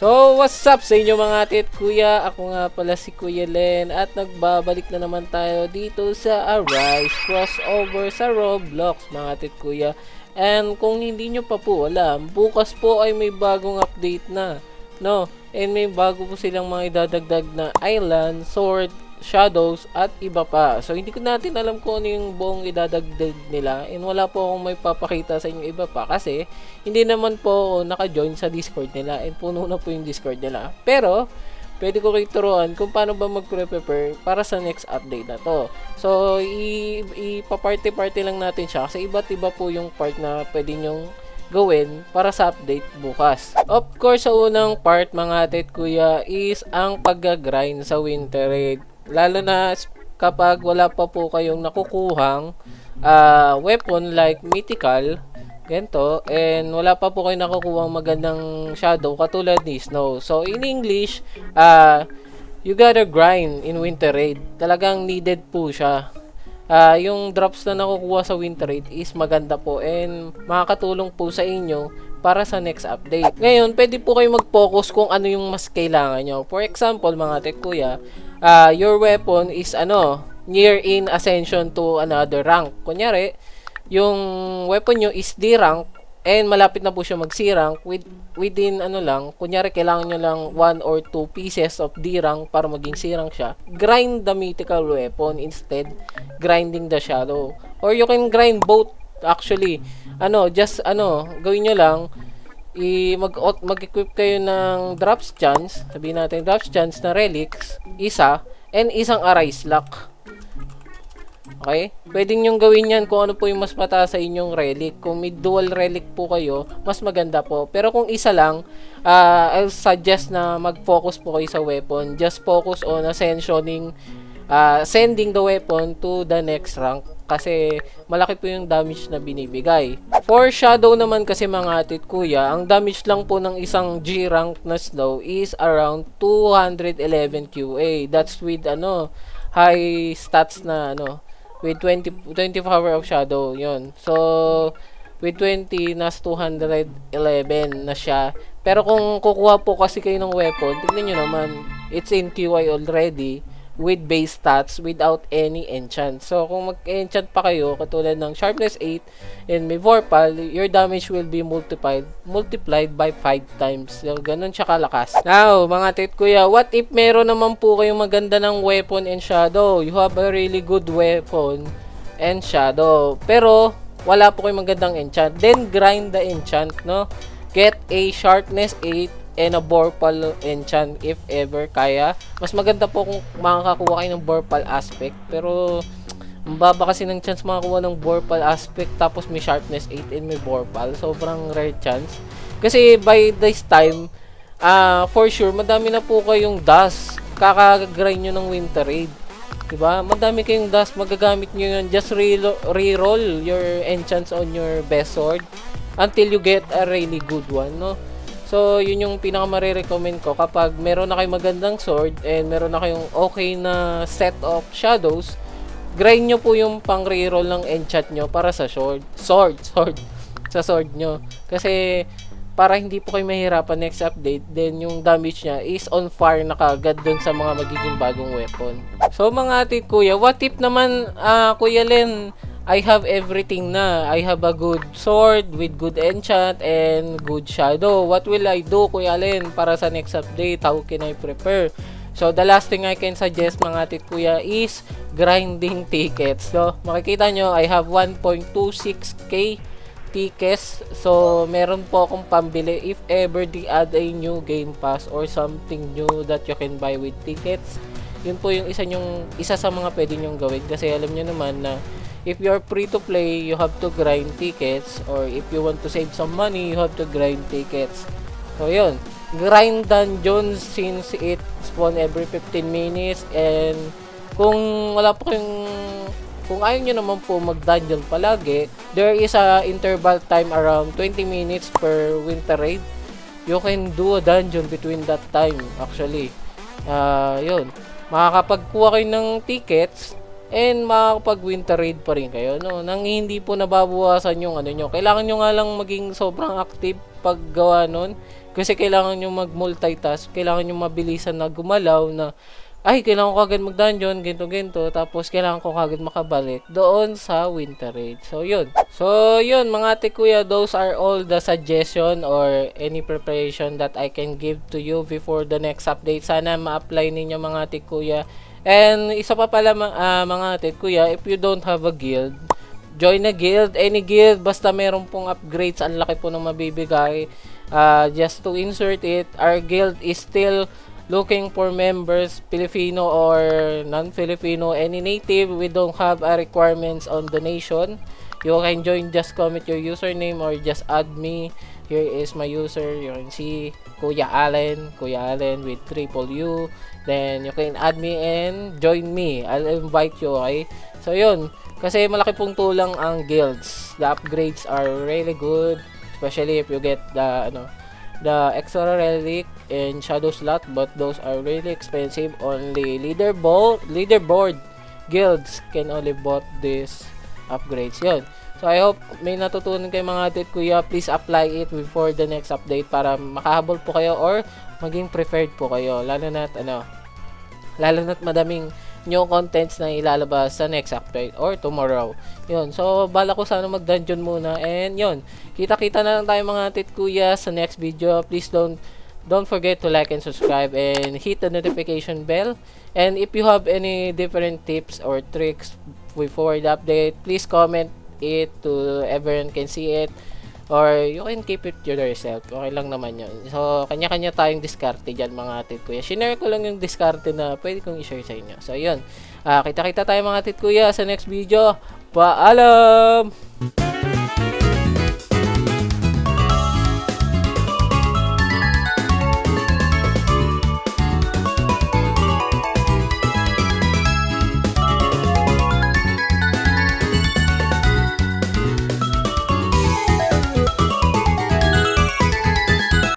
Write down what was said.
So, what's up sa inyo mga ate at kuya? Ako nga pala si Kuya Len at nagbabalik na naman tayo dito sa Arise crossover sa Roblox mga ate at kuya. And kung hindi nyo pa po alam, bukas po ay may bagong update na, no? And may bago po silang mga idadagdag na island, sword, shadows, at iba pa. So, hindi ko natin alam kung ano yung buong idadagdag nila. And wala po akong may papakita sa inyo iba pa. Kasi, hindi naman po ako naka-join sa Discord nila. And puno na po yung Discord nila. Pero, pwede ko kayo turuan kung paano ba mag-prepare para sa next update na to. So, ipa-party-party lang natin siya. Kasi iba't iba po yung part na pwede nyong gawin para sa update bukas. Of course, sa unang part mga ate at kuya is ang pag-grind sa winter raid. Lalo na kapag wala pa po kayong nakukuhang weapon like mythical, ganito, and wala pa po kayong nakukuhang magandang shadow katulad ni Snow. So, in English, you gotta grind in winter raid. Talagang needed po siya. Yung drops na nakukuha sa winter raid is maganda po and makakatulong po sa inyo para sa next update. Ngayon, pwede po kayo mag-focus kung ano yung mas kailangan nyo. For example, mga ate kuya, your weapon is near in ascension to another rank. Kunyari, yung weapon nyo is D rank and malapit na po siya mag-C rank within kunyari kailangan nyo lang 1 or 2 pieces of D rank para maging C rank siya. Grind the mythical weapon instead grinding the shadow. Or you can grind both actually. Gawin nyo lang mag-equip kayo ng drops chance, sabihin natin drops chance na relics, isa, and isang arise lock. Okay? Pwede nyong gawin yan kung ano po yung mas mataas sa inyong relic. Kung may dual relic po kayo, mas maganda po. Pero kung isa lang, I'll suggest na mag-focus po kayo sa weapon. Just focus on ascensioning, sending the weapon to the next rank. Kasi malaki po yung damage na binibigay. For shadow naman kasi mga ate at kuya, ang damage lang po ng isang G rank na Snow is around 211 QA. That's with high stats na with 20 power of shadow, yon. So, with 20, nasa 211 na siya. Pero kung kukuha po kasi kayo ng weapon, tignan nyo naman, it's in QI already with base stats without any enchant. So, kung mag-enchant pa kayo, katulad ng Sharpness 8 and may Vorpal, your damage will be multiplied by 5 times. So, ganun siya kalakas. Now, mga tit kuya, what if meron naman po kayong maganda ng weapon and shadow? You have a really good weapon and shadow. Pero, wala po kayong magandang enchant. Then, grind the enchant, no? Get a Sharpness 8 and a Vorpal enchant if ever kaya. Mas maganda po kung makakakuha kayo ng Vorpal aspect. Pero, mababa kasi ng chance makakuha ng Vorpal aspect tapos may Sharpness 8 and may Vorpal. Sobrang rare chance. Kasi by this time, for sure, madami na po kayong dust. Kakagrind nyo ng winter raid. Diba? Madami kayong dust. Magagamit nyo yun. Just reroll your enchants on your best sword until you get a really good one, no? So, yun yung pinaka-marirecommend ko kapag meron na kayong magandang sword and meron na kayong okay na set of shadows, grind nyo po yung pang-reroll ng enchant nyo para sa sword. Sa sword nyo. Kasi, para hindi po kayo mahirapan next update, then yung damage niya is on fire na kagad dun sa mga magiging bagong weapon. So, mga ate kuya, what if naman, Kuya Len, I have everything na. I have a good sword with good enchant and good shadow. What will I do, Kuya Len, para sa next update? How can I prepare? So, the last thing I can suggest, mga ate kuya, is grinding tickets. So, makikita nyo, I have 1.26k tickets. So, meron po akong pambili if ever they add a new game pass or something new that you can buy with tickets. Yun po yung isa sa mga pwede nyong gawin. Kasi alam nyo naman na if you're free to play, you have to grind tickets. Or if you want to save some money, you have to grind tickets. So, yun. Grind dungeons since it spawn every 15 minutes. And kung wala po kung ayaw nyo naman po mag-dungeon palagi, there is a interval time around 20 minutes per winter raid. You can do a dungeon between that time, actually. Yun. Makakapagkuha kayo ng tickets and makakapag-winter raid pa rin kayo, no? Nang hindi po nababawasan yung nyo. Kailangan nyo nga lang maging sobrang active paggawa nun. Kasi kailangan nyo mag-multitask, kailangan nyo mabilisan na gumalaw na, ay, kailangan ko kagad mag-dungeon, ganito. Tapos, kailangan ko kagad makabalik doon sa Winter Raid. So, yun. So, yun, mga ate kuya, those are all the suggestion or any preparation that I can give to you before the next update. Sana ma-apply ninyo, mga ate kuya. And, isa pa pala, mga ate kuya, if you don't have a guild, join a guild, any guild, basta meron pong upgrades, ang laki po ng mabibigay. Just to insert it, our guild is still looking for members, Filipino or non-Filipino, any native. We don't have requirements on donation. You can join, just comment your username or just add me. Here is my user. You can see Kuya Allen with triple U. Then you can add me and join me. I'll invite you, okay? So yun, kasi malaki pong tulang ang guilds. The upgrades are really good, especially if you get the extra relic and shadow slot, but those are really expensive. Only leaderboard guilds can only bought these upgrades. Yun. So I hope may natutunan kayo, mga ate kuya. Please apply it before the next update para makahabol po kayo or maging preferred po kayo. Lalo na't madaming new contents na ilalabas sa next update or tomorrow. Yun. So, bala ko sana mag-dungeon muna. And yun. Kita-kita na lang tayo, mga tit kuya, sa next video. Please don't forget to like and subscribe and hit the notification bell. And if you have any different tips or tricks before the update, please comment it to everyone can see it. Or you can keep it to yourself. Okay lang naman yun. So, kanya-kanya tayong diskarte dyan, mga tit kuya. Shinare ko lang yung diskarte na pwede kong i-share sa inyo. So, yun. Kita-kita tayo, mga tit kuya, sa next video. Paalam!